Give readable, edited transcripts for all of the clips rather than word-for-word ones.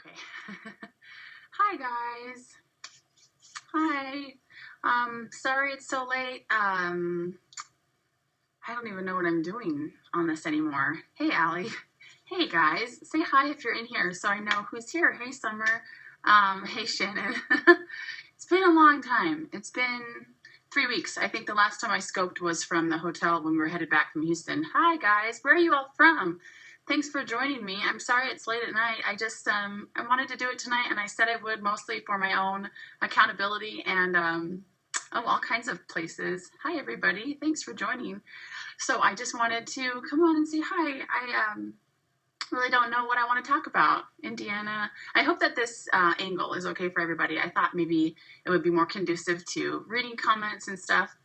Okay. Hi guys. Hi. Sorry it's so late. I don't even know what I'm doing on this anymore. Hey Allie. Hey guys. Say hi if you're in here so I know who's here. Hey Summer. Hey Shannon. It's been a long time. It's been 3 weeks. I think the last time I scoped was from the hotel when we were headed back from Houston. Hi guys. Where are you all from? Thanks for joining me. I'm sorry it's late at night. I wanted to do it tonight, and I said I would mostly for my own accountability and all kinds of places. Hi everybody. Thanks for joining. So I just wanted to come on and say hi. I really don't know what I want to talk about. Indiana. I hope that this angle is okay for everybody. I thought maybe it would be more conducive to reading comments and stuff.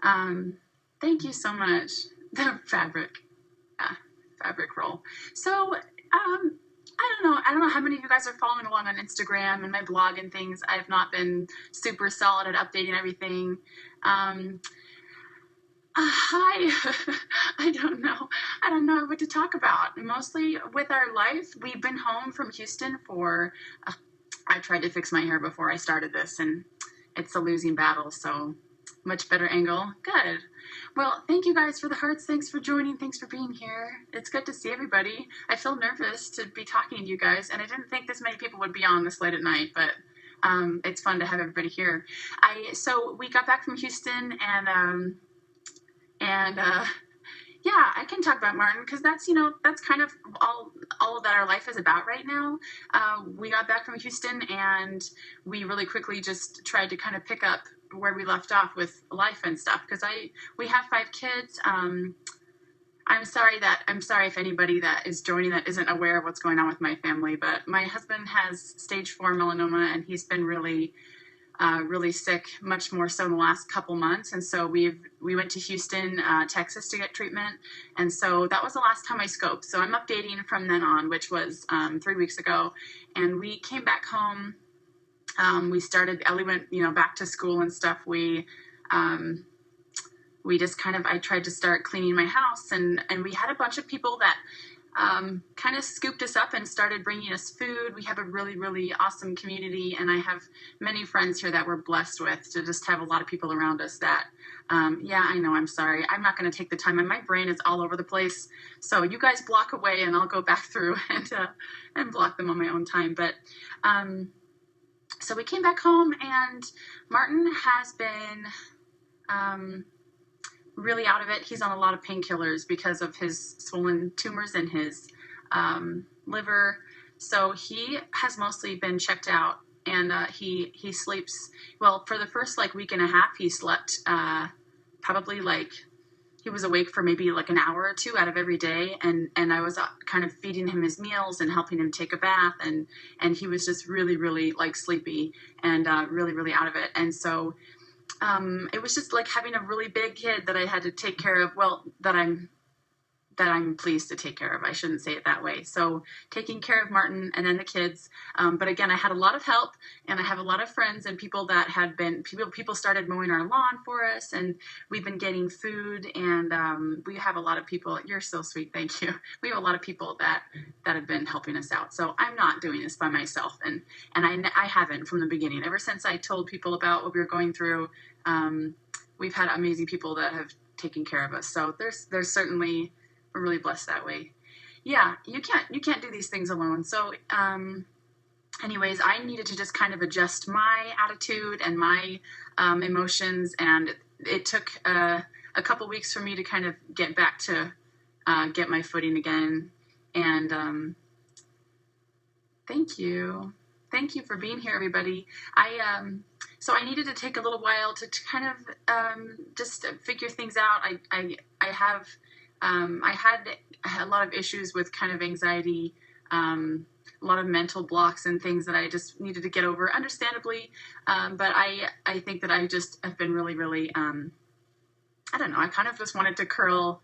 Thank you so much. The fabric roll. So, I don't know how many of you guys are following along on Instagram and my blog and things. I've not been super solid at updating everything. Hi. I don't know. I don't know what to talk about. Mostly with our life, we've been home from Houston for, I tried to fix my hair before I started this, and it's a losing battle, so much better angle. Good. Well, thank you guys for the hearts. Thanks for joining. Thanks for being here. It's good to see everybody. I feel nervous to be talking to you guys, and I didn't think this many people would be on this late at night, but it's fun to have everybody here. So we got back from Houston, and yeah, I can talk about Martin because that's kind of all that our life is about right now. We got back from Houston, and we really quickly just tried to kind of pick up where we left off with life and stuff because we have 5 kids. I'm sorry if anybody that is joining that isn't aware of what's going on with my family, but my husband has stage 4 melanoma, and he's been really sick, much more so in the last couple months. And so we went to Houston, Texas to get treatment. And so that was the last time I scoped. So I'm updating from then on, which was 3 weeks ago. And we came back home. Ellie went, back to school and stuff. We just I tried to start cleaning my house, and we had a bunch of people that kind of scooped us up and started bringing us food. We have a really, really awesome community, and I have many friends here that we're blessed with to just have a lot of people around us that, yeah, I know, I'm sorry. I'm not going to take the time, and my brain is all over the place. So you guys block away, and I'll go back through and block them on my own time. But so we came back home, and Martin has been really out of it. He's on a lot of painkillers because of his swollen tumors in his liver. So he has mostly been checked out, and he sleeps, well, for the first week and a half, he slept probably he was awake for maybe an hour or 2 out of every day, and I was kind of feeding him his meals and helping him take a bath, and he was just really, really sleepy and really, really out of it. And so it was just having a really big kid that I had to take care of. Well, that I'm pleased to take care of. I shouldn't say it that way. So taking care of Martin and then the kids. But again, I had a lot of help, and I have a lot of friends and people that had been, people started mowing our lawn for us, and we've been getting food, and we have a lot of people. You're so sweet. Thank you. We have a lot of people that have been helping us out. So I'm not doing this by myself. And I haven't from the beginning. Ever since I told people about what we were going through, we've had amazing people that have taken care of us. So there's certainly, we're really blessed that way. Yeah, you can't do these things alone. So anyways, I needed to just kind of adjust my attitude and my emotions, and it took a couple weeks for me to kind of get back to get my footing again. And thank you for being here, everybody. So I needed to take a little while to kind of just figure things out. I had a lot of issues with kind of anxiety, a lot of mental blocks and things that I just needed to get over, understandably. But I think that I just have been really, really, I don't know, I kind of just wanted to curl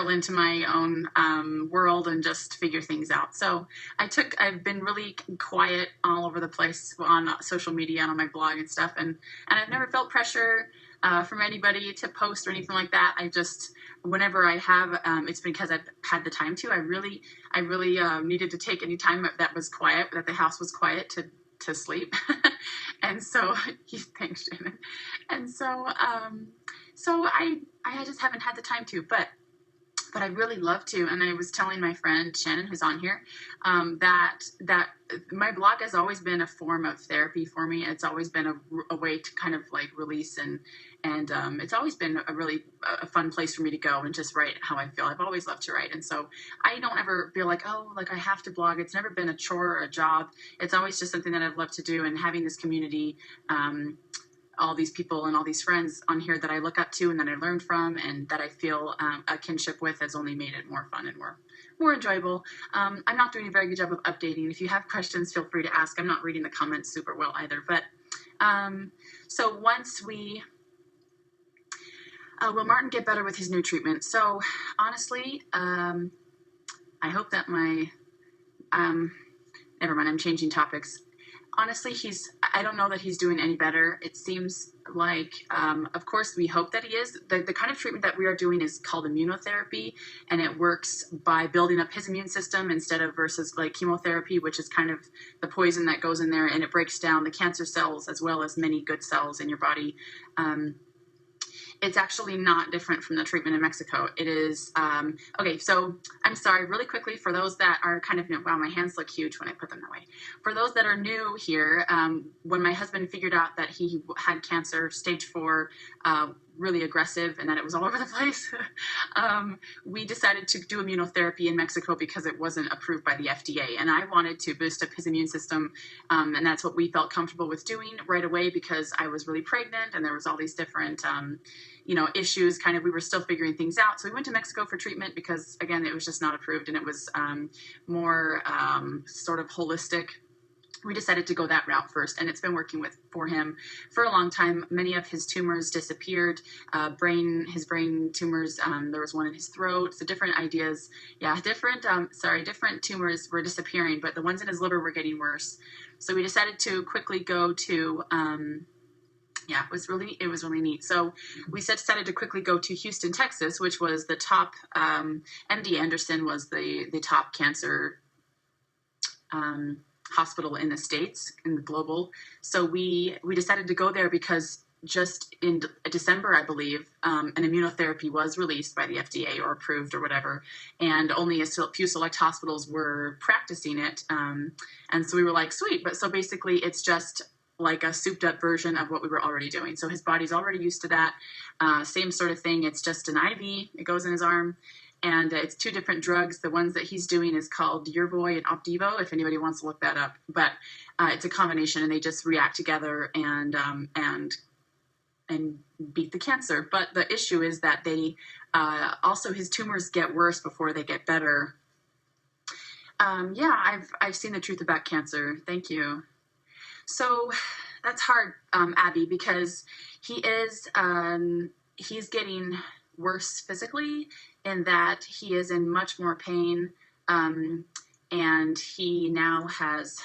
into my own world and just figure things out. So I've been really quiet all over the place on social media and on my blog and stuff, and I've never felt pressure. from anybody to post or anything like that. I just, whenever I have, it's because I've had the time to. I really needed to take any time that was quiet, that the house was quiet to sleep. And so, thanks, Shannon. And so, so I just haven't had the time to, but I really love to. And I was telling my friend Shannon, who's on here, that my blog has always been a form of therapy for me. It's always been a way to kind of like release, and it's always been a fun place for me to go and just write how I feel. I've always loved to write, and so I don't ever feel like, oh, like I have to blog. It's never been a chore or a job. It's always just something that I've loved to do, and having this community, all these people and all these friends on here that I look up to and that I learned from and that I feel a kinship with has only made it more fun and more enjoyable. I'm not doing a very good job of updating. If you have questions, feel free to ask. I'm not reading the comments super well either. But so once will Martin get better with his new treatment? So honestly, I hope that never mind, I'm changing topics. Honestly, I don't know that he's doing any better. It seems like, of course, we hope that he is. The kind of treatment that we are doing is called immunotherapy, and it works by building up his immune system versus like chemotherapy, which is kind of the poison that goes in there, and it breaks down the cancer cells as well as many good cells in your body. It's actually not different from the treatment in Mexico. It is, okay, so I'm sorry, really quickly, for those that are kind of new, wow, my hands look huge when I put them that way. For those that are new here, when my husband figured out that he had cancer, stage 4, really aggressive, and that it was all over the place, we decided to do immunotherapy in Mexico because it wasn't approved by the FDA. And I wanted to boost up his immune system, and that's what we felt comfortable with doing right away because I was really pregnant and there was all these different issues. Kind of, we were still figuring things out. So we went to Mexico for treatment because, again, it was just not approved, and it was more sort of holistic. We decided to go that route first, and it's been working for him for a long time. Many of his tumors disappeared, his brain tumors. There was one in his throat. So different ideas. Yeah, different tumors were disappearing, but the ones in his liver were getting worse. So we decided to quickly go to, it was really neat. So we decided to quickly go to Houston, Texas, which was the top, MD Anderson was the top cancer hospital in the States, in the global. So we decided to go there because just in December, I believe, an immunotherapy was released by the FDA or approved or whatever, and only a few select hospitals were practicing it. And so we were like, sweet. But so basically it's just like a souped up version of what we were already doing. So his body's already used to that. Same sort of thing. It's just an IV. It goes in his arm. And it's 2 different drugs. The ones that he's doing is called Yervoy and Opdivo, if anybody wants to look that up. But it's a combination, and they just react together and beat the cancer. But the issue is that they also, his tumors get worse before they get better. I've seen the truth about cancer. Thank you. So that's hard, Abby, because he's getting worse physically, in that he is in much more pain, and he now has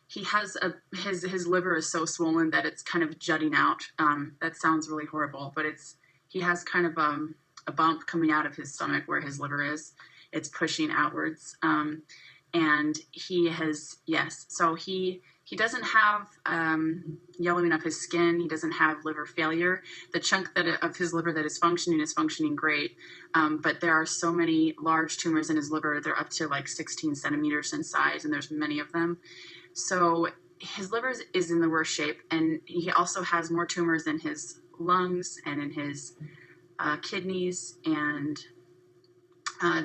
his liver is so swollen that it's kind of jutting out. That sounds really horrible, but he has kind of a bump coming out of his stomach where his liver is. It's pushing outwards, and so he doesn't have yellowing of his skin. He doesn't have liver failure. The chunk of his liver that is functioning great. But there are so many large tumors in his liver. They're up to like 16 centimeters in size, and there's many of them. So his liver is in the worst shape, and he also has more tumors in his lungs and in his kidneys, and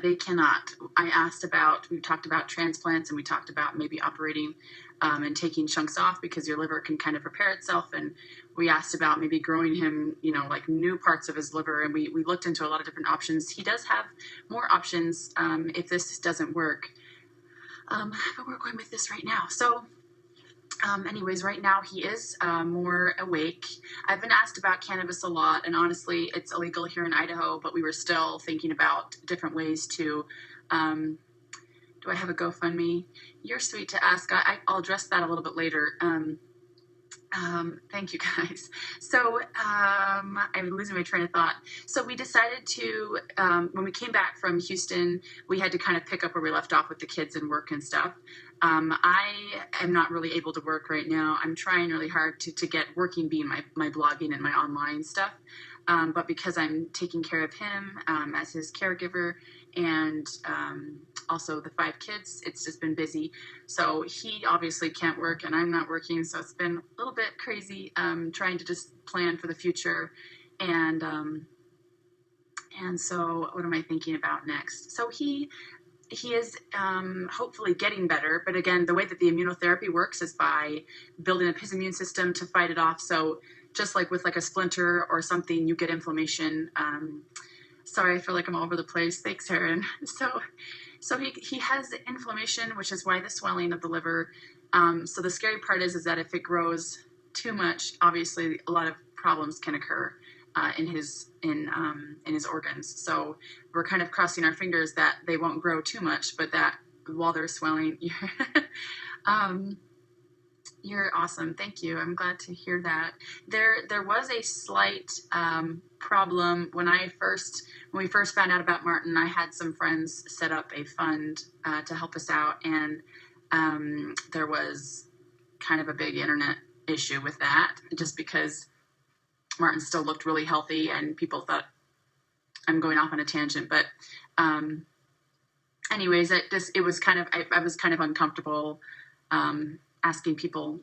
they cannot. We talked about transplants, and we talked about maybe operating and taking chunks off because your liver can kind of repair itself. And we asked about maybe growing him, like new parts of his liver. And we looked into a lot of different options. He does have more options if this doesn't work. But we're going with this right now. So anyways, right now he is more awake. I've been asked about cannabis a lot, and honestly, it's illegal here in Idaho, but we were still thinking about different ways to, do I have a GoFundMe? You're sweet to ask. I'll address that a little bit later. Thank you guys. So I'm losing my train of thought. So we decided to, when we came back from Houston, we had to kind of pick up where we left off with the kids and work and stuff. I am not really able to work right now. I'm trying really hard to get working being my blogging and my online stuff. But because I'm taking care of him as his caregiver and also the 5 kids, it's just been busy. So he obviously can't work and I'm not working. So it's been a little bit crazy trying to just plan for the future. And so what am I thinking about next? So he is hopefully getting better. But again, the way that the immunotherapy works is by building up his immune system to fight it off. So just like with like a splinter or something, you get inflammation. Sorry, I feel like I'm all over the place. Thanks, Erin. So he has inflammation, which is why the swelling of the liver. So the scary part is that if it grows too much, obviously a lot of problems can occur in his organs. So we're kind of crossing our fingers that they won't grow too much, but that while they're swelling, you're awesome. Thank you. I'm glad to hear that. There was a slight problem when we first found out about Martin. I had some friends set up a fund to help us out, and there was kind of a big internet issue with that, just because Martin still looked really healthy, and people thought I'm going off on a tangent, but anyways, it was kind of I was kind of uncomfortable asking people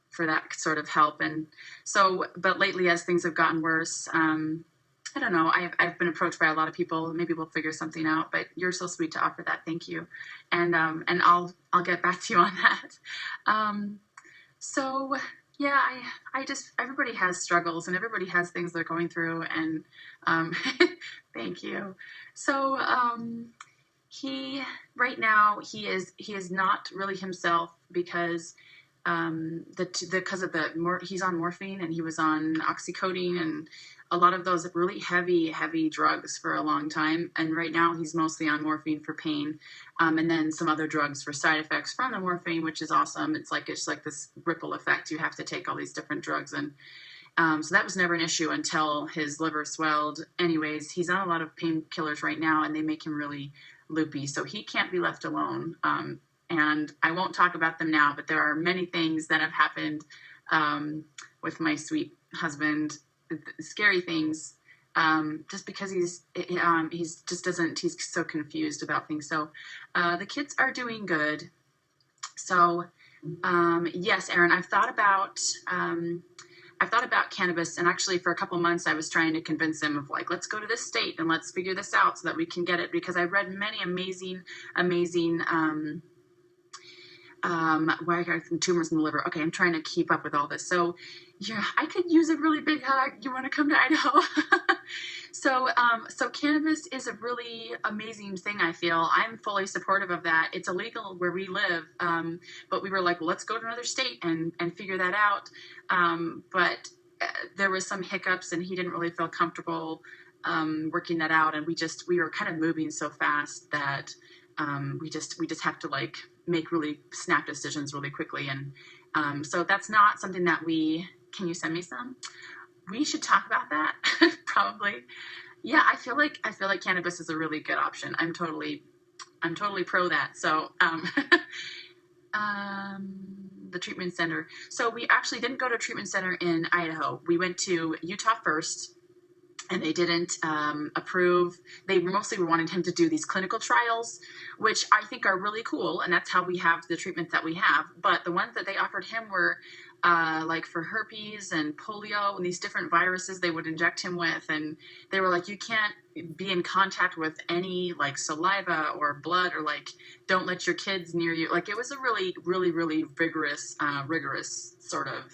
for that sort of help. And so, but lately as things have gotten worse, I don't know, I've been approached by a lot of people. Maybe we'll figure something out, but you're so sweet to offer that. Thank you. And I'll get back to you on that. So yeah, I just, everybody has struggles and everybody has things they're going through, and thank you. So he right now he is not really himself because because of he's on morphine and he was on oxycodone and a lot of those really heavy drugs for a long time. And right now he's mostly on morphine for pain, and then some other drugs for side effects from the morphine, which is awesome. It's like this ripple effect. You have to take all these different drugs, and so that was never an issue until his liver swelled. Anyways, he's on a lot of painkillers right now, and they make him really loopy. So he can't be left alone. And I won't talk about them now, but there are many things that have happened with my sweet husband, scary things, just because he's so confused about things. So the kids are doing good. So yes, Erin, I've thought about cannabis, and actually for a couple months I was trying to convince him of like, let's go to this state and let's figure this out so that we can get it, because I've read many amazing where I got some tumors in the liver. Okay, I'm trying to keep up with all this. So yeah, I could use a really big hug. You want to come to Idaho? So cannabis is a really amazing thing, I feel. I'm fully supportive of that. It's illegal where we live, but we were like, well, let's go to another state and figure that out. But there was some hiccups, and he didn't really feel comfortable working that out. And we were kind of moving so fast that we just have to like make really snap decisions really quickly. And so that's not something that can you send me some? We should talk about that. Probably. Yeah, I feel like cannabis is a really good option. I'm totally pro that. So the treatment center. So we actually didn't go to a treatment center in Idaho. We went to Utah first, and they didn't approve. They mostly were wanting him to do these clinical trials, which I think are really cool, and that's how we have the treatment that we have. But the ones that they offered him were like for herpes and polio and these different viruses they would inject him with, and they were like, you can't be in contact with any like saliva or blood, or like don't let your kids near you. Like it was a really rigorous sort of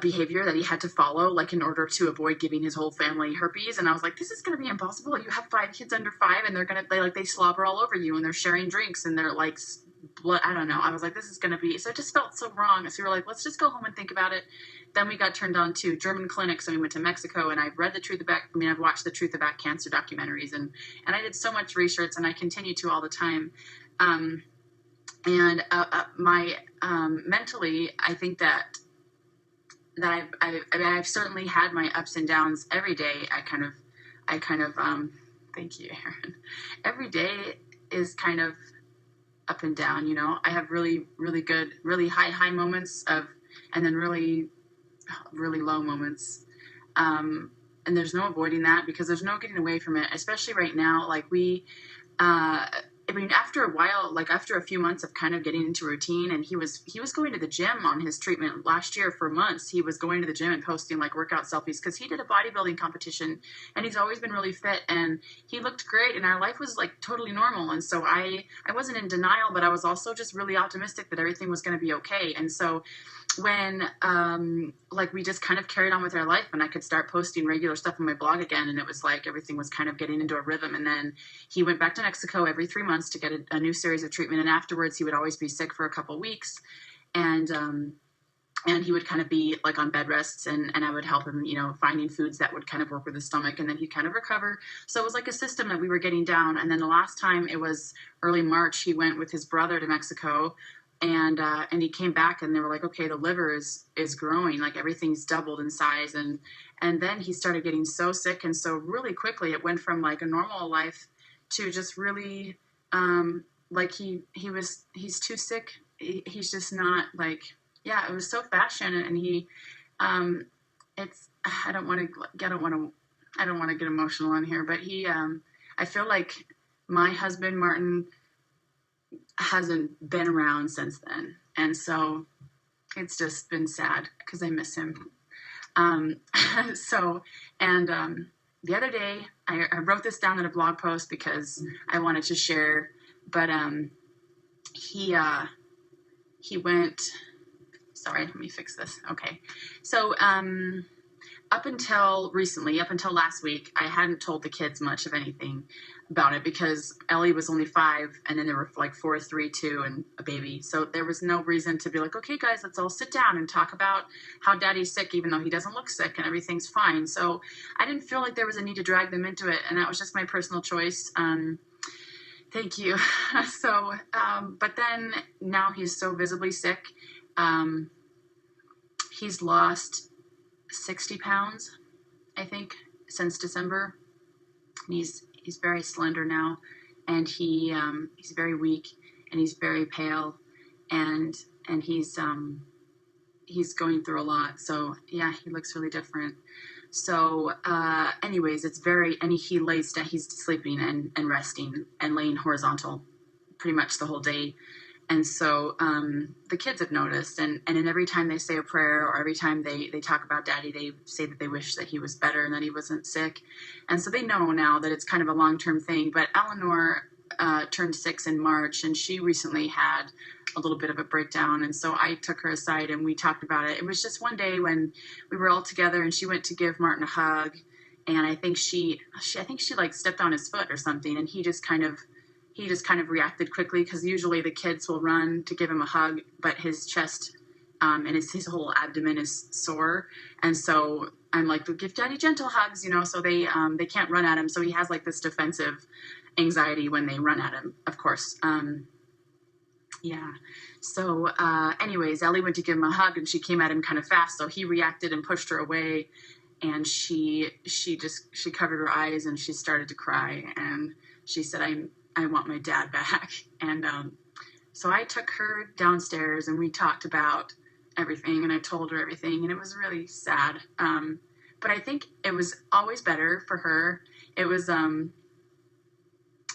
behavior that he had to follow, like in order to avoid giving his whole family herpes. And I was like, this is going to be impossible. You have 5 kids under 5, and they slobber all over you, and they're sharing drinks, and they're like blood. I don't know. I was like, this is going to be, so it just felt so wrong. So we were like, let's just go home and think about it. Then we got turned on to German clinics, and we went to Mexico, and I've read I've watched the Truth About Cancer documentaries, and I did so much research, and I continue to all the time. And my mentally, I think I've certainly had my ups and downs every day. I kind of thank you, Aaron. Every day is kind of up and down. I have really really good, really high moments of, and then really really low moments. And there's no avoiding that, because there's no getting away from it, especially right now. Like I mean, after a while, like after a few months of kind of getting into routine, and he was going to the gym on his treatment last year for months. He was going to the gym and posting like workout selfies, because he did a bodybuilding competition, and he's always been really fit, and he looked great, and our life was like totally normal. And so I wasn't in denial, but I was also just really optimistic that everything was going to be okay. And so when like we just kind of carried on with our life, and I could start posting regular stuff on my blog again, and it was like everything was kind of getting into a rhythm. And then he went back to Mexico every 3 months to get a new series of treatment, and afterwards he would always be sick for a couple of weeks. And he would kind of be like on bed rests, and I would help him, finding foods that would kind of work with his stomach, and then he'd kind of recover. So it was like a system that we were getting down. And then the last time, it was early March, he went with his brother to Mexico, and he came back, and they were like, okay, the liver is growing, like everything's doubled in size. And then he started getting so sick, and so really quickly it went from like a normal life to just really like he's too sick. He's just not like, yeah, it was so fashion. And he it's I don't want to get emotional on here, but I feel like my husband Martin hasn't been around since then, and so it's just been sad because I miss him. Um, so, and the other day, I wrote this down in a blog post because I wanted to share, but he went. Sorry, let me fix this. Okay, so up until recently, up until last week, I hadn't told the kids much of anything about it, because Ellie was only 5, and then there were like 4, 3, 2, and a baby. So there was no reason to be like, okay, guys, let's all sit down and talk about how daddy's sick, even though he doesn't look sick and everything's fine. So I didn't feel like there was a need to drag them into it, and that was just my personal choice. Thank you. So, but then now he's so visibly sick. He's lost 60 pounds, I think, since December. He's very slender now, and he's very weak, and he's very pale, and he's going through a lot. So yeah, he looks really different. So anyways, and he lays down, he's sleeping and resting and laying horizontal pretty much the whole day. And so the kids have noticed, and every time they say a prayer, or every time they talk about daddy, they say that they wish that he was better and that he wasn't sick. And so they know now that it's kind of a long-term thing. But Eleanor turned 6 in March, and she recently had a little bit of a breakdown. And so I took her aside, and we talked about it. It was just one day when we were all together, and she went to give Martin a hug. And I think she like stepped on his foot or something, and he just kind of reacted quickly, because usually the kids will run to give him a hug, but his chest and his whole abdomen is sore. And so I'm like, give daddy gentle hugs, so they can't run at him. So he has like this defensive anxiety when they run at him, of course. Yeah. So anyways, Ellie went to give him a hug, and she came at him kind of fast. So he reacted and pushed her away. And she covered her eyes, and she started to cry. And she said, I want my dad back. And so I took her downstairs, and we talked about everything, and I told her everything, and it was really sad. But I think it was always better for her. It was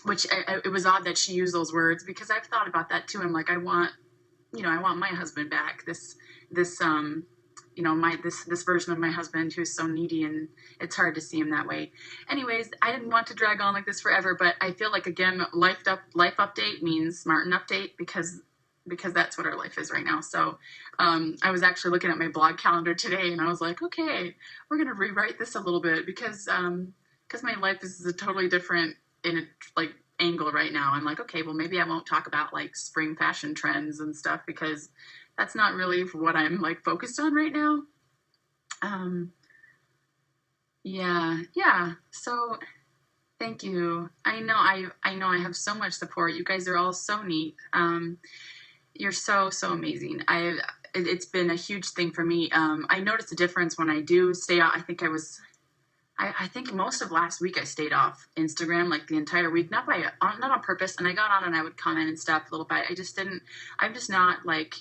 it was odd that she used those words, because I've thought about that too. I'm like, I want my husband back. This this version of my husband who's so needy, and it's hard to see him that way. Anyways, I didn't want to drag on like this forever, but I feel like, again, life update means Martin update, because that's what our life is right now. So I was actually looking at my blog calendar today, and I was like, okay, we're going to rewrite this a little bit, because my life is a totally different angle right now. I'm like, okay, well, maybe I won't talk about like spring fashion trends and stuff, because that's not really what I'm like focused on right now. Yeah. So thank you. I know I have so much support. You guys are all so neat. You're so, so amazing. It's been a huge thing for me. I noticed a difference when I do stay out. I think most of last week I stayed off Instagram like the entire week, not on purpose. And I got on and I would comment and stuff a little bit. I'm just not like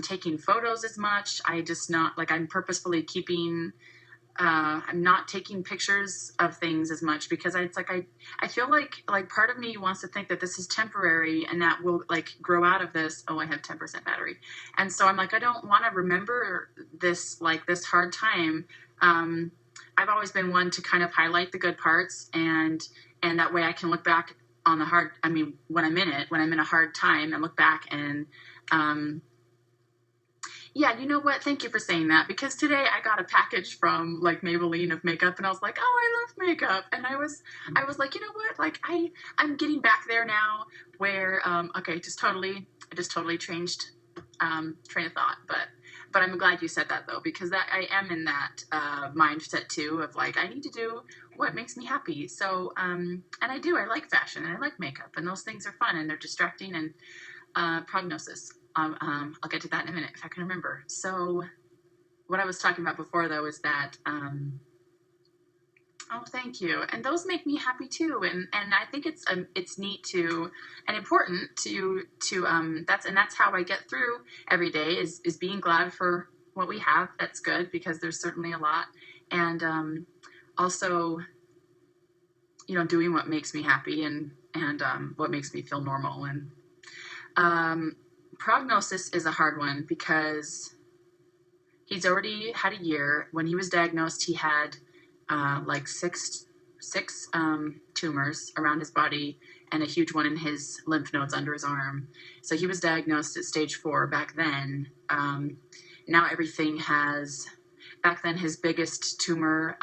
taking photos as much. I just not like I'm purposefully keeping. I'm not taking pictures of things as much because I feel like part of me wants to think that this is temporary and that we'll like grow out of this. Oh, I have 10% battery, and so I'm like I don't want to remember this hard time. I've always been one to kind of highlight the good parts and that way I can look back on the hard. I mean, when I'm in a hard time and look back and. Yeah, you know what? Thank you for saying that because today I got a package from like Maybelline of makeup and I was like, "Oh, I love makeup." And I was like, "You know what? Like I'm getting back there now where okay, I just totally changed train of thought, but I'm glad you said that though because that I am in that mindset too of like I need to do what makes me happy. So and I like fashion and I like makeup and those things are fun and they're distracting and prognosis. I'll get to that in a minute if I can remember. So, what I was talking about before, though, is that oh, thank you, and those make me happy too, and I think it's neat to and important to that's how I get through every day is being glad for what we have. That's good because there's certainly a lot, and also doing what makes me happy and what makes me feel normal and. Prognosis is a hard one because he's already had a year. When he was diagnosed, he had like six tumors around his body and a huge one in his lymph nodes under his arm. So he was diagnosed at stage 4 back then. Now everything has. Back then, his biggest tumor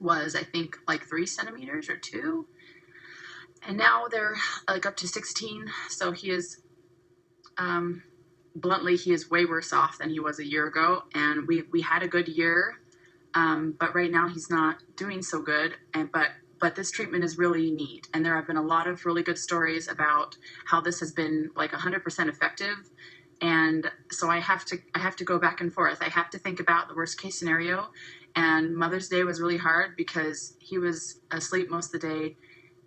was, I think, like 3 centimeters or 2. And now they're like up to 16. So he is. Bluntly, he is way worse off than he was a year ago, and we had a good year, but right now he's not doing so good. But this treatment is really neat, and there have been a lot of really good stories about how this has been like 100% effective. And so I have to go back and forth. I have to think about the worst case scenario. And Mother's Day was really hard because he was asleep most of the day,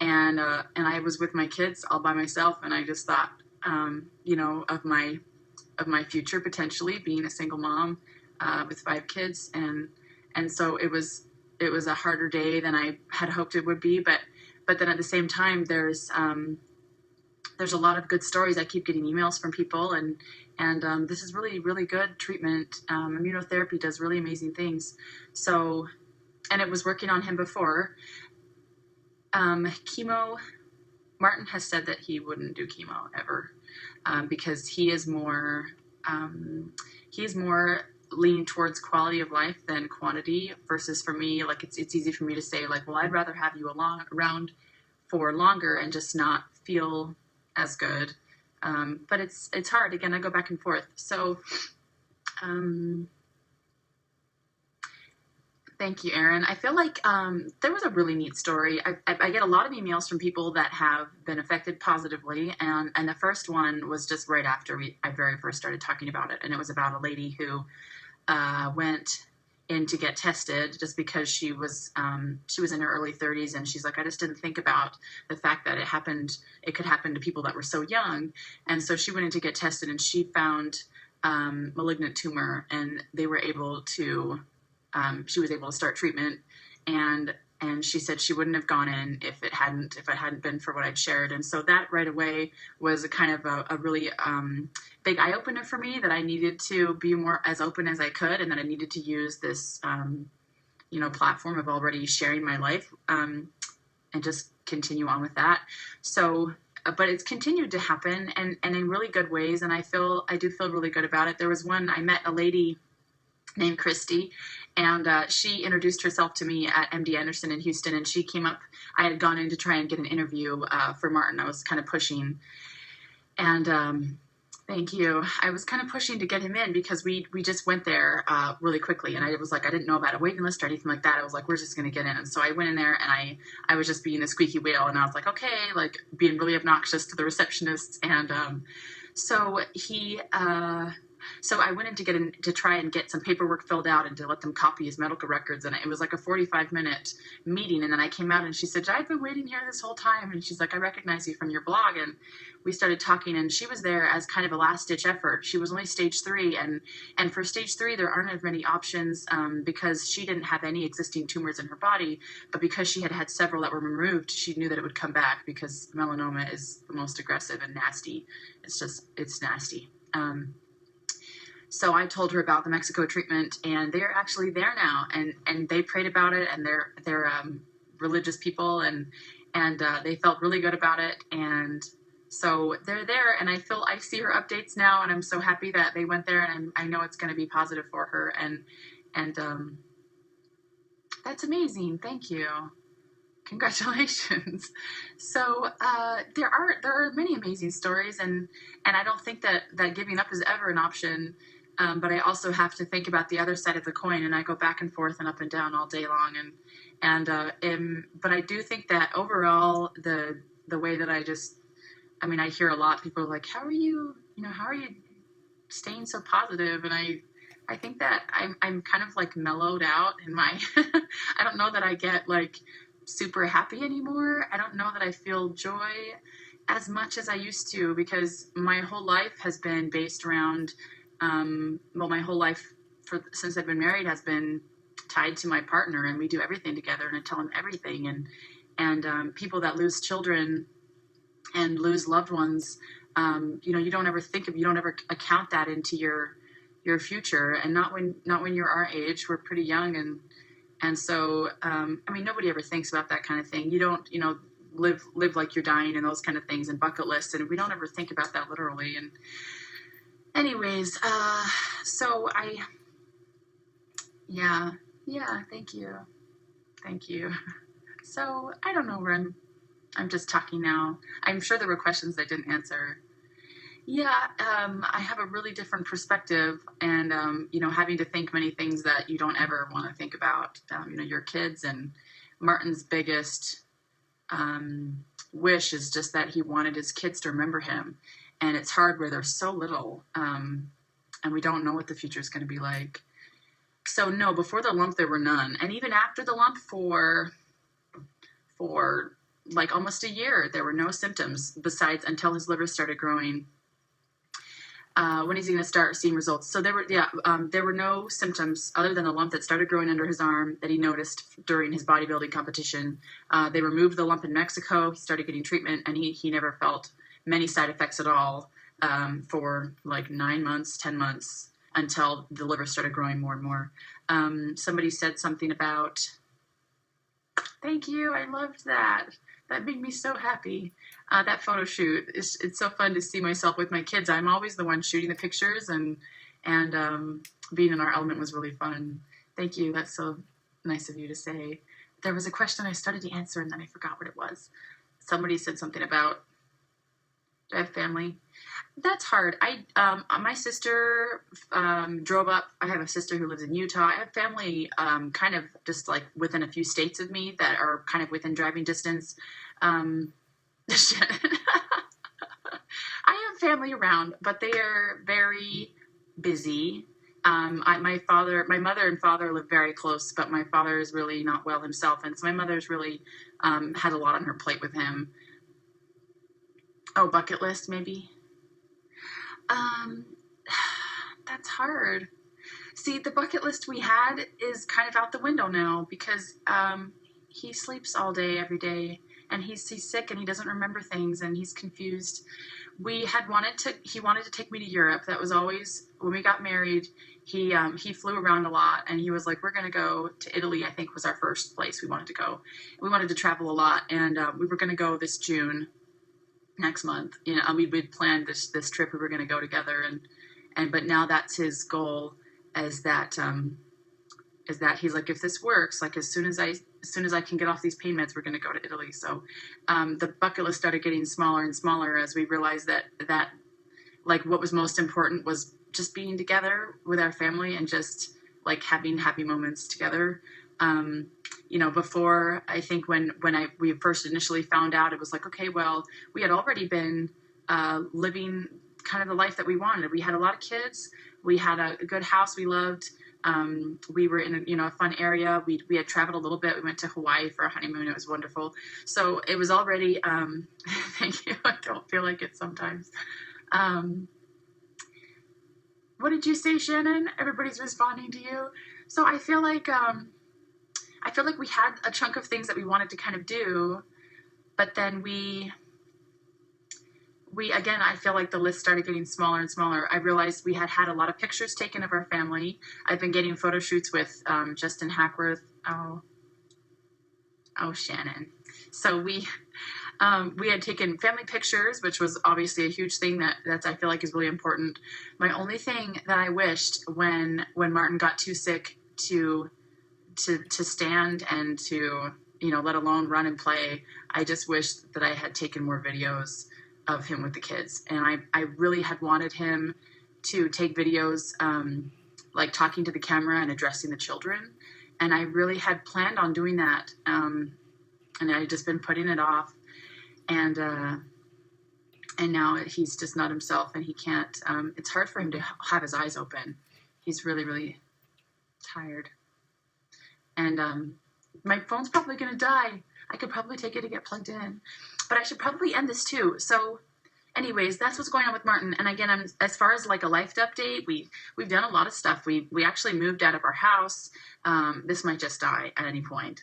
and I was with my kids all by myself, and I just thought. Of my future potentially being a single mom with 5 kids, and so it was a harder day than I had hoped it would be. But then at the same time, there's a lot of good stories. I keep getting emails from people, and this is really really good treatment. Immunotherapy does really amazing things. So, and it was working on him before. Chemo. Martin has said that he wouldn't do chemo ever because he is more leaning towards quality of life than quantity. Versus for me, like it's easy for me to say like, well, I'd rather have you around for longer and just not feel as good. But it's hard. Again, I go back and forth. So. Thank you, Erin. I feel like there was a really neat story. I get a lot of emails from people that have been affected positively, and the first one was just right after I very first started talking about it, and it was about a lady who went in to get tested just because she was in her early 30s, and she's like, I just didn't think about the fact that it could happen to people that were so young, and so she went in to get tested, and she found malignant tumor, and they were able to. She was able to start treatment, and she said she wouldn't have gone in if it hadn't been for what I'd shared. And so that right away was a kind of a really big eye opener for me that I needed to be more as open as I could, and that I needed to use this platform of already sharing my life and just continue on with that. So. But it's continued to happen and in really good ways, and I do feel really good about it. There was one I met a lady named Christy, and she introduced herself to me at MD Anderson in Houston, and she came up. I had gone in to try and get an interview for Martin. I was kind of pushing, and Thank you. I was kind of pushing to get him in because we just went there really quickly, and I was like, I didn't know about a waiting list or anything like that. I was like, we're just going to get in, and so I went in there, and I was just being a squeaky wheel, and I was like, okay, like being really obnoxious to the receptionists, and so he so I went in to get in to try and get some paperwork filled out and to let them copy his medical records. And it was like a 45-minute meeting. And then I came out and she said, I've been waiting here this whole time. And she's like, I recognize you from your blog. And we started talking, and she was there as kind of a last ditch effort. She was only stage 3. And for stage 3, there aren't as many options because she didn't have any existing tumors in her body. But because she had had several that were removed, she knew that it would come back because melanoma is the most aggressive and nasty. It's nasty. So I told her about the Mexico treatment, and they're actually there now, and they prayed about it, and they're religious people, and they felt really good about it, and so they're there, and I see her updates now, and I'm so happy that they went there, and I know it's going to be positive for her, and that's amazing. Thank you. Congratulations. So there are many amazing stories, and I don't think that giving up is ever an option. But I also have to think about the other side of the coin, and I go back and forth and up and down all day long. But I do think that overall, the way that I hear a lot, people are like, how are you staying so positive? And I think that I'm kind of like mellowed out in my, I don't know that I get like super happy anymore. I don't know that I feel joy as much as I used to, because my whole life has been based around my whole life since I've been married has been tied to my partner, and we do everything together, and I tell him everything. And people that lose children and lose loved ones, you don't ever account that into your future, and not when you're our age. We're pretty young, and so nobody ever thinks about that kind of thing. You don't live like you're dying and those kind of things, and bucket lists, and we don't ever think about that literally. And anyways, so thank you. So I don't know where I'm just talking now. I'm sure there were questions I didn't answer. Yeah, I have a really different perspective, and having to think many things that you don't ever want to think about. Your kids, and Martin's biggest wish is just that he wanted his kids to remember him. And it's hard where they're so little, and we don't know what the future is going to be like. So no, before the lump, there were none. And even after the lump, for like almost a year, there were no symptoms besides until his liver started growing. When is he going to start seeing results? So there were no symptoms other than the lump that started growing under his arm that he noticed during his bodybuilding competition. They removed the lump in Mexico. He started getting treatment, and he never felt many side effects at all for like 9 months, 10 months, until the liver started growing more and more. Somebody said something about, thank you, I loved that. That made me so happy. That photo shoot, it's so fun to see myself with my kids. I'm always the one shooting the pictures, and being in our element was really fun. Thank you, that's so nice of you to say. There was a question I started to answer, and then I forgot what it was. Somebody said something about, do I have family? That's hard. My sister drove up. I have a sister who lives in Utah. I have family kind of just like within a few states of me that are kind of within driving distance. I have family around, but they are very busy. My mother and father live very close, but my father is really not well himself, and so my mother's really had a lot on her plate with him. Oh, bucket list, maybe? That's hard. See, the bucket list we had is kind of out the window now because he sleeps all day, every day, and he's sick and he doesn't remember things and he's confused. He wanted to take me to Europe. That was always, when we got married, he flew around a lot, and he was like, we're going to go to Italy, I think was our first place we wanted to go. We wanted to travel a lot, and we were going to go this June. Next month, we'd planned this trip we were going to go together, but now that's his goal, is that he's like, if this works, like as soon as I can get off these pain meds, we're going to go to Italy. So the bucket list started getting smaller and smaller as we realized that like what was most important was just being together with our family and just like having happy moments together. Before, I think when we first initially found out, it was like, okay, well, we had already been living kind of the life that we wanted. We had a lot of kids. We had a good house we loved. We were in a fun area. We had traveled a little bit. We went to Hawaii for a honeymoon. It was wonderful. So it was already, thank you. I don't feel like it sometimes. What did you say, Shannon? Everybody's responding to you. So I feel like we had a chunk of things that we wanted to kind of do, but then we again, I feel like the list started getting smaller and smaller. I realized we had a lot of pictures taken of our family. I've been getting photo shoots with Justin Hackworth. Oh, Shannon. So we had taken family pictures, which was obviously a huge thing that I feel like is really important. My only thing that I wished when Martin got too sick to stand and to, let alone run and play, I just wished that I had taken more videos of him with the kids. And I really had wanted him to take videos, like talking to the camera and addressing the children. And I really had planned on doing that. And I had just been putting it off. And now he's just not himself, and he can't, it's hard for him to have his eyes open. He's really, really tired. And my phone's probably going to die. I could probably take it to get plugged in. But I should probably end this too. So anyways, that's what's going on with Martin. And again, as far as like a life update, we've done a lot of stuff. We actually moved out of our house. This might just die at any point.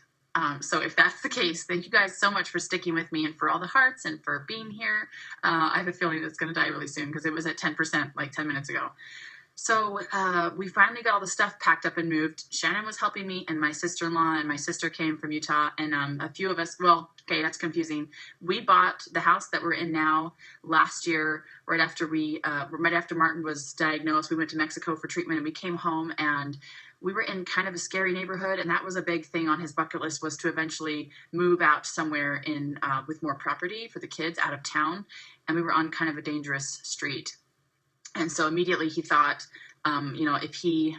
So if that's the case, thank you guys so much for sticking with me and for all the hearts and for being here. I have a feeling it's going to die really soon because it was at 10% like 10 minutes ago. So we finally got all the stuff packed up and moved. Shannon was helping me, and my sister-in-law and my sister came from Utah, and a few of us, well, okay, that's confusing. We bought the house that we're in now last year, right after Martin was diagnosed. We went to Mexico for treatment, and we came home, and we were in kind of a scary neighborhood, and that was a big thing on his bucket list, was to eventually move out somewhere in with more property for the kids out of town, and we were on kind of a dangerous street. And so immediately he thought, if he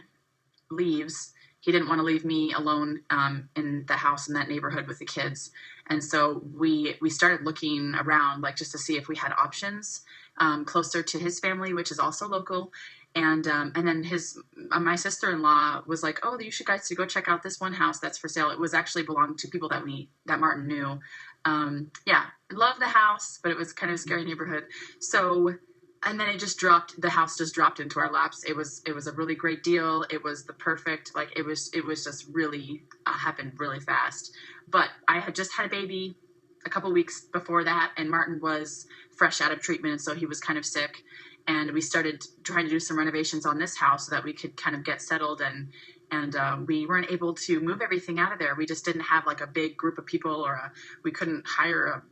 leaves, he didn't want to leave me alone in the house in that neighborhood with the kids. And so we started looking around, like, just to see if we had options closer to his family, which is also local. And then my sister-in-law was like, oh, you should guys go check out this one house that's for sale. It was actually belonged to people that Martin knew. Loved the house, but it was kind of a scary neighborhood. So. And then the house just dropped into our laps. It was a really great deal. It was the perfect, it was just really happened really fast. But I had just had a baby a couple weeks before that, and Martin was fresh out of treatment, and so he was kind of sick. And we started trying to do some renovations on this house so that we could kind of get settled, and we weren't able to move everything out of there. We just didn't have like a big group of people, or we couldn't hire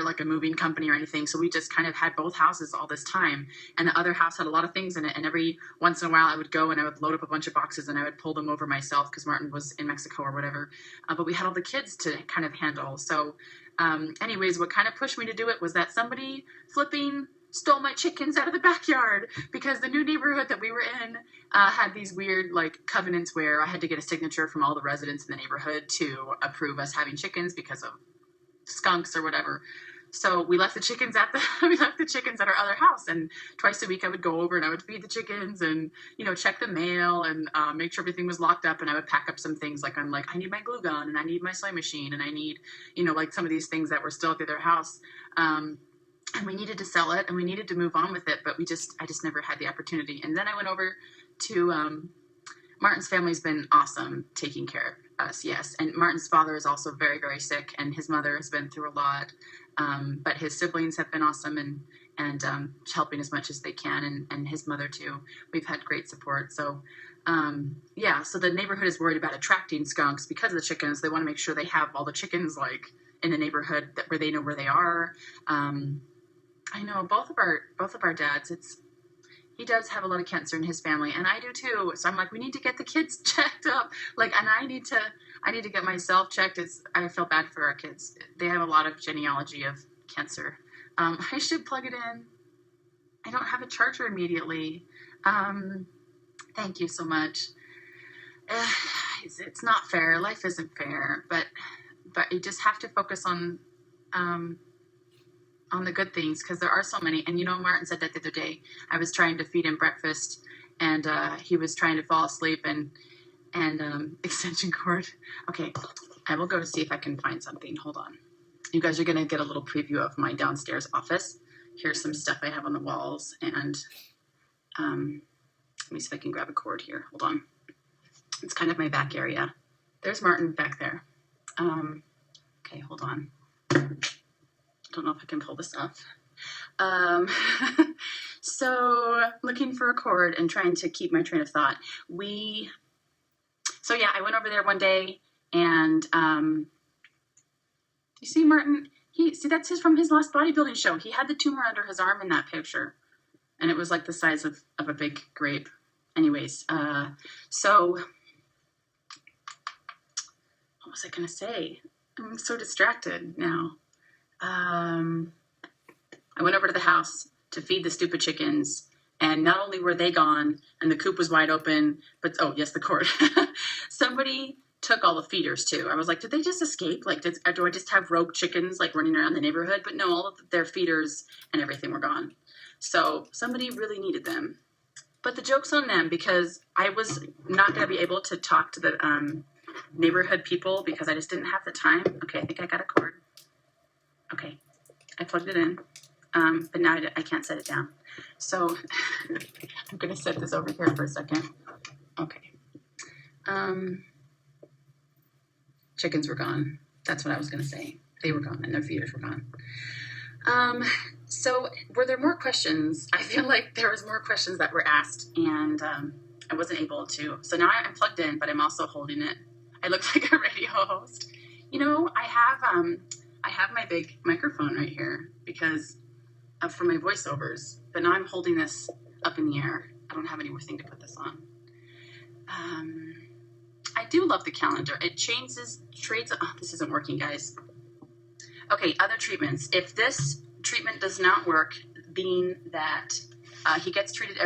like a moving company or anything. So we just kind of had both houses all this time. And the other house had a lot of things in it. And every once in a while I would go and I would load up a bunch of boxes and I would pull them over myself because Martin was in Mexico or whatever. But we had all the kids to kind of handle. So anyways, what kind of pushed me to do it was that somebody flipping stole my chickens out of the backyard, because the new neighborhood that we were in had these weird like covenants where I had to get a signature from all the residents in the neighborhood to approve us having chickens because of skunks or whatever. So we left the chickens at our other house, and twice a week I would go over and I would feed the chickens and check the mail and make sure everything was locked up, and I would pack up some things I need my glue gun and I need my sewing machine and I need like some of these things that were still at the other house, and we needed to sell it and we needed to move on with it, but I just never had the opportunity. And then I went over to Martin's family's been awesome taking care of us, yes. And Martin's father is also very, very sick, and his mother has been through a lot. But his siblings have been awesome and helping as much as they can, and his mother too. We've had great support. So, so the neighborhood is worried about attracting skunks because of the chickens. They want to make sure they have all the chickens like in the neighborhood where they know where they are. I know both of our dads. He does have a lot of cancer in his family, and I do too. So I'm like, we need to get the kids checked up. And I need to get myself checked. I feel bad for our kids. They have a lot of genealogy of cancer. I should plug it in. I don't have a charger immediately. Thank you so much. It's not fair. Life isn't fair, but you just have to focus on the good things, because there are so many. And Martin said that the other day. I was trying to feed him breakfast, and he was trying to fall asleep, and extension cord. Okay, I will go to see if I can find something. Hold on. You guys are going to get a little preview of my downstairs office. Here's some stuff I have on the walls, and let me see if I can grab a cord here. Hold on. It's kind of my back area. There's Martin back there. Okay, hold on. Don't know if I can pull this off. So looking for a cord and trying to keep my train of thought. I went over there one day, and you see Martin? That's from his last bodybuilding show. He had the tumor under his arm in that picture, and it was like the size of a big grape. Anyways, so what was I gonna say? I'm so distracted now. I went over to the house to feed the stupid chickens, and not only were they gone and the coop was wide open, but the cord. Somebody took all the feeders too. I was like, did they just escape? Like, do I just have rogue chickens like running around the neighborhood? But no, all of their feeders and everything were gone. So somebody really needed them. But the joke's on them, because I was not going to be able to talk to the neighborhood people because I just didn't have the time. Okay, I think I got a cord. Okay, I plugged it in, but now I can't set it down. So I'm going to set this over here for a second. Okay. Chickens were gone. That's what I was going to say. They were gone, and their feeders were gone. So were there more questions? I feel like there was more questions that were asked, and I wasn't able to. So now I'm plugged in, but I'm also holding it. I look like a radio host. I have my big microphone right here because for my voiceovers, but now I'm holding this up in the air. I don't have any more thing to put this on. I do love the calendar. It trades. Oh, this isn't working, guys. Okay, other treatments. If this treatment does not work, being that he gets treated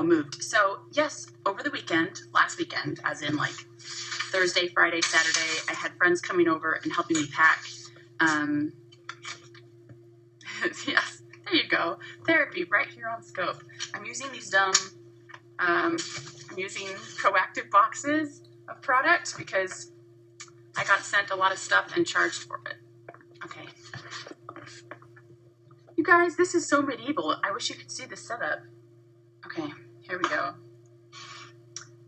moved. So yes, over the weekend, last weekend, as in like Thursday, Friday, Saturday, I had friends coming over and helping me pack. Yes, there you go. Therapy right here on Scope. I'm using these I'm using proactive boxes of product because I got sent a lot of stuff and charged for it. Okay. You guys, this is so medieval. I wish you could see the setup. Okay, here we go.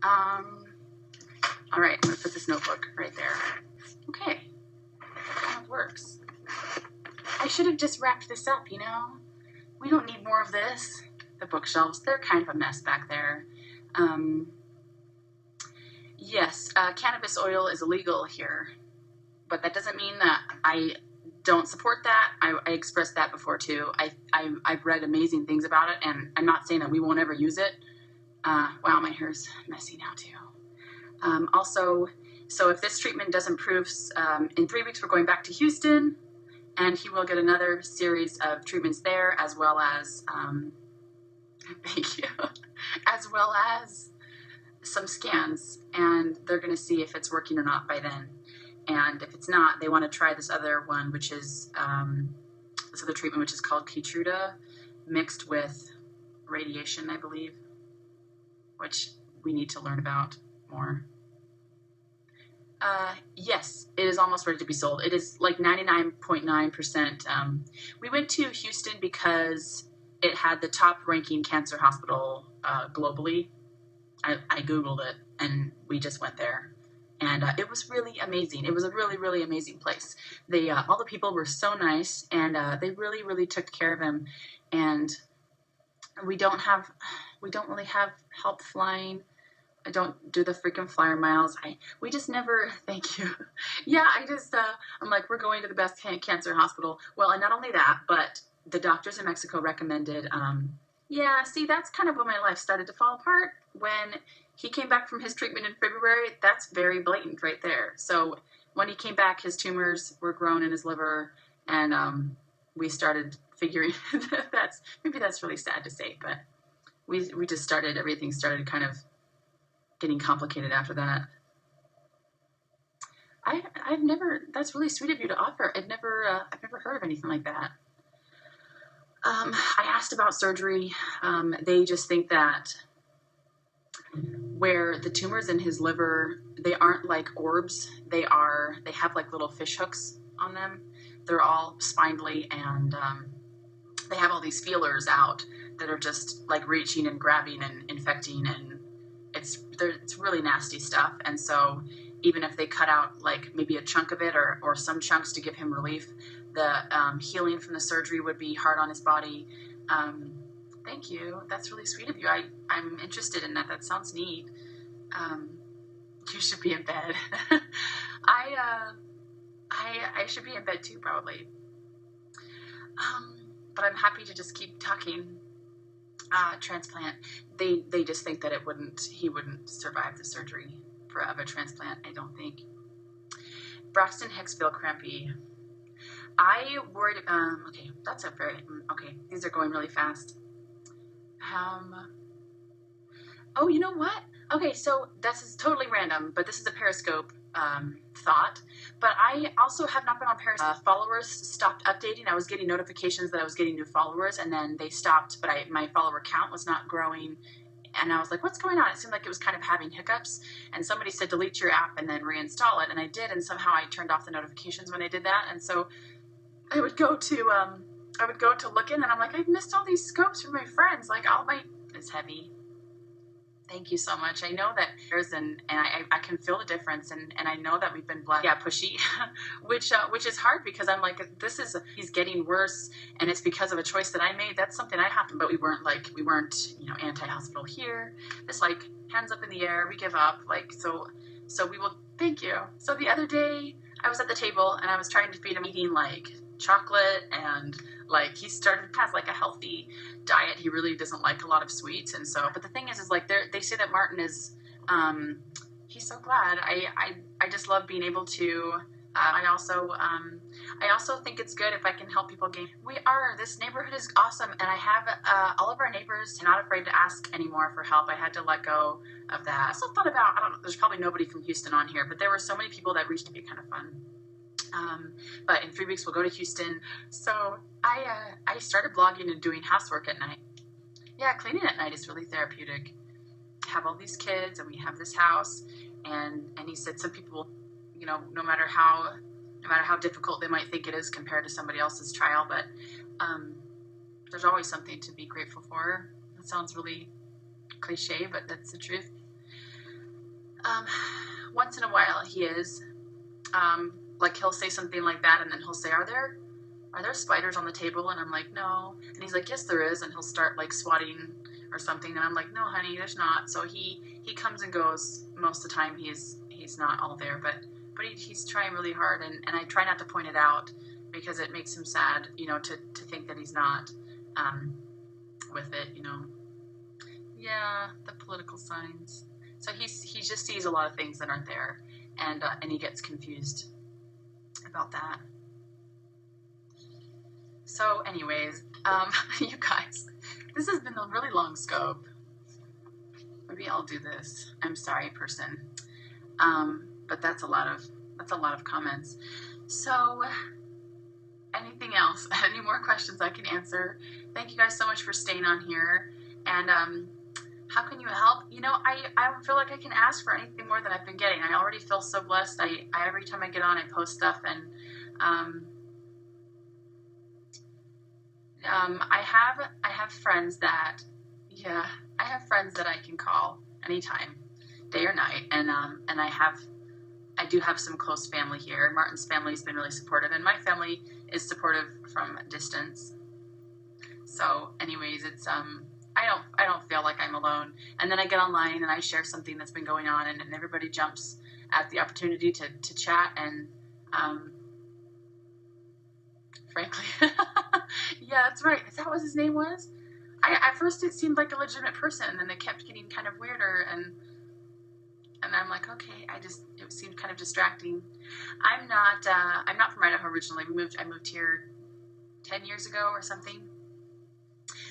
All right, I'm going to put this notebook right there. Okay, how it works. I should have just wrapped this up, We don't need more of this. The bookshelves, they're kind of a mess back there. Yes, cannabis oil is illegal here, but that doesn't mean that I don't support that. I expressed that before too. I've read amazing things about it, and I'm not saying that we won't ever use it. Wow, my hair's messy now too. Also, so if this treatment doesn't prove, in 3 weeks we're going back to Houston, and he will get another series of treatments there, as well as, thank you, as well as some scans, and they're going to see if it's working or not by then. And if it's not, they want to try this other one, which is this other treatment, which is called Keytruda, mixed with radiation, I believe, which we need to learn about more. Yes, it is almost ready to be sold. It is like 99.9%. We went to Houston because it had the top ranking cancer hospital globally. I Googled it, and we just went there. And it was really amazing. It was a really, really amazing place. All the people were so nice, and they really, really took care of him. And we don't really have help flying. I don't do the freaking flyer miles. We just never, thank you. Yeah, I'm like, we're going to the best cancer hospital. Well, and not only that, but the doctors in Mexico recommended, that's kind of when my life started to fall apart. When he came back from his treatment in February, that's very blatant right there. So when he came back, his tumors were grown in his liver, and we started figuring maybe that's really sad to say, but we just started, everything started kind of getting complicated after that. I've never, that's really sweet of you to offer. I've never heard of anything like that. I asked about surgery. They just think that where the tumors in his liver, they aren't like orbs. They have like little fish hooks on them. They're all spindly, and they have all these feelers out that are just like reaching and grabbing and infecting, and it's really nasty stuff. And so even if they cut out like maybe a chunk of it or some chunks to give him relief, the healing from the surgery would be hard on his body. Thank you. That's really sweet of you. I'm interested in that. That sounds neat. You should be in bed. I should be in bed too, probably. But I'm happy to just keep talking. Transplant. They just think that he wouldn't survive the surgery of a transplant, I don't think. Braxton Hicks feel crampy. I worried, okay, that's a very, okay, these are going really fast. Oh, you know what? Okay, so this is totally random, but this is a Periscope thought. But I also have not been on Periscope. Followers stopped updating. I was getting notifications that I was getting new followers, and then they stopped, but my follower count was not growing. And I was like, what's going on? It seemed like it was kind of having hiccups. And somebody said, delete your app and then reinstall it. And I did, and somehow I turned off the notifications when I did that. And so I would go to look in, and I'm like, I've missed all these scopes from my friends. Like, it's heavy. Thank you so much. I know that there's and I can feel the difference, and I know that we've been blessed. Yeah, pushy, which is hard, because I'm like, he's getting worse, and it's because of a choice that I made. That's something I happened, but we weren't anti-hospital here. It's like hands up in the air, we give up. Like, so we will. Thank you. So the other day I was at the table and I was trying to feed him, eating like chocolate, and like he has like a healthy diet. He really doesn't like a lot of sweets, and so, but the thing is like they say that Martin is he's so glad. I just love being able to I also think it's good if I can help people gain. This neighborhood is awesome, and I have all of our neighbors not afraid to ask anymore for help. I had to let go of that. I also thought about, I don't know, there's probably nobody from Houston on here, but there were so many people that reached to be kind of fun. But in 3 weeks we'll go to Houston. So I started blogging and doing housework at night. Yeah, cleaning at night is really therapeutic. I have all these kids, and we have this house, and he said some people, no matter how difficult they might think it is compared to somebody else's trial, but there's always something to be grateful for. That sounds really cliche, but that's the truth. Once in a while he is like, he'll say something like that, and then he'll say, are there spiders on the table? And I'm like, no. And he's like, yes, there is. And he'll start like swatting or something, and I'm like, no, honey, there's not. So he comes and goes. Most of the time he's not all there, but he's trying really hard, and I try not to point it out, because it makes him sad, to think that he's not with it, Yeah, the political signs. So he just sees a lot of things that aren't there, and he gets confused about that. So anyways, you guys, this has been a really long scope. Maybe I'll do this. I'm sorry, person. But that's a lot of comments. So anything else? Any more questions I can answer? Thank you guys so much for staying on here. And how can you help? I don't feel like I can ask for anything more than I've been getting. I already feel so blessed. I every time I get on, I post stuff, and I have friends that I can call anytime, day or night, and I do have some close family here. Martin's family has been really supportive, and my family is supportive from distance. So anyways, it's I don't feel like I'm alone. And then I get online and I share something that's been going on, and everybody jumps at the opportunity to chat, and frankly, yeah, that's right. Is that what his name was? At first it seemed like a legitimate person, and then it kept getting kind of weirder, and I'm like, okay, it seemed kind of distracting. I'm not from Idaho originally. I moved here 10 years ago or something.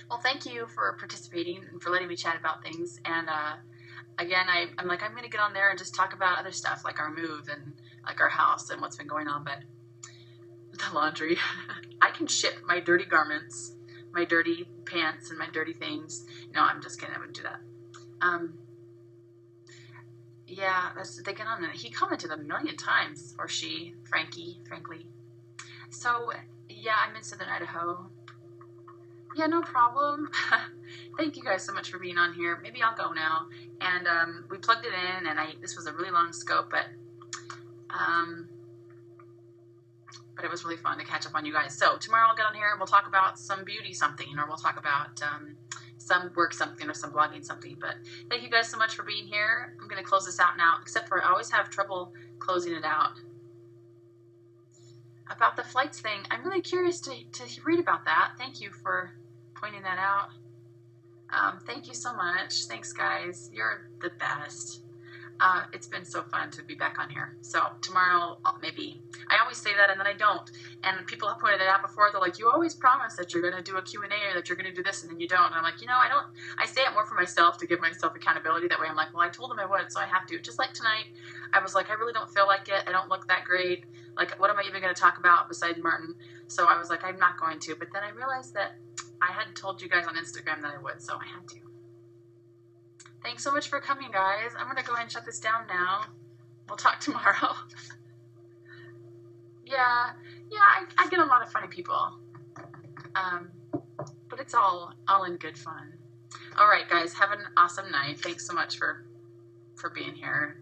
Well, thank you for participating and for letting me chat about things. And again, I'm like, I'm going to get on there and just talk about other stuff like our move and like our house and what's been going on. But the laundry, I can ship my dirty garments, my dirty pants, and my dirty things. No, I'm just kidding. I wouldn't do that. Yeah, they get on it. He commented a million times, or she, frankly. So, yeah, I'm in Southern Idaho. Yeah, no problem. Thank you guys so much for being on here. Maybe I'll go now. And we plugged it in, and this was a really long scope, but it was really fun to catch up on you guys. So tomorrow I'll get on here and we'll talk about some beauty something, or we'll talk about some work something or some blogging something. But thank you guys so much for being here. I'm going to close this out now, except for I always have trouble closing it out. About the flights thing, I'm really curious to read about that. Thank you for pointing that out. Thank you so much. Thanks, guys. You're the best. It's been so fun to be back on here. So tomorrow, maybe. I always say that and then I don't. And people have pointed it out before. They're like, you always promise that you're going to do a Q&A or that you're going to do this and then you don't. And I'm like, I don't. I say it more for myself to give myself accountability. That way I'm like, well, I told them I would, so I have to. Just like tonight, I was like, I really don't feel like it. I don't look that great. Like, what am I even going to talk about besides Martin? So I was like, I'm not going to. But then I realized that I had told you guys on Instagram that I would, so I had to. Thanks so much for coming, guys. I'm going to go ahead and shut this down now. We'll talk tomorrow. Yeah, I get a lot of funny people. But it's all in good fun. All right, guys, have an awesome night. Thanks so much for being here.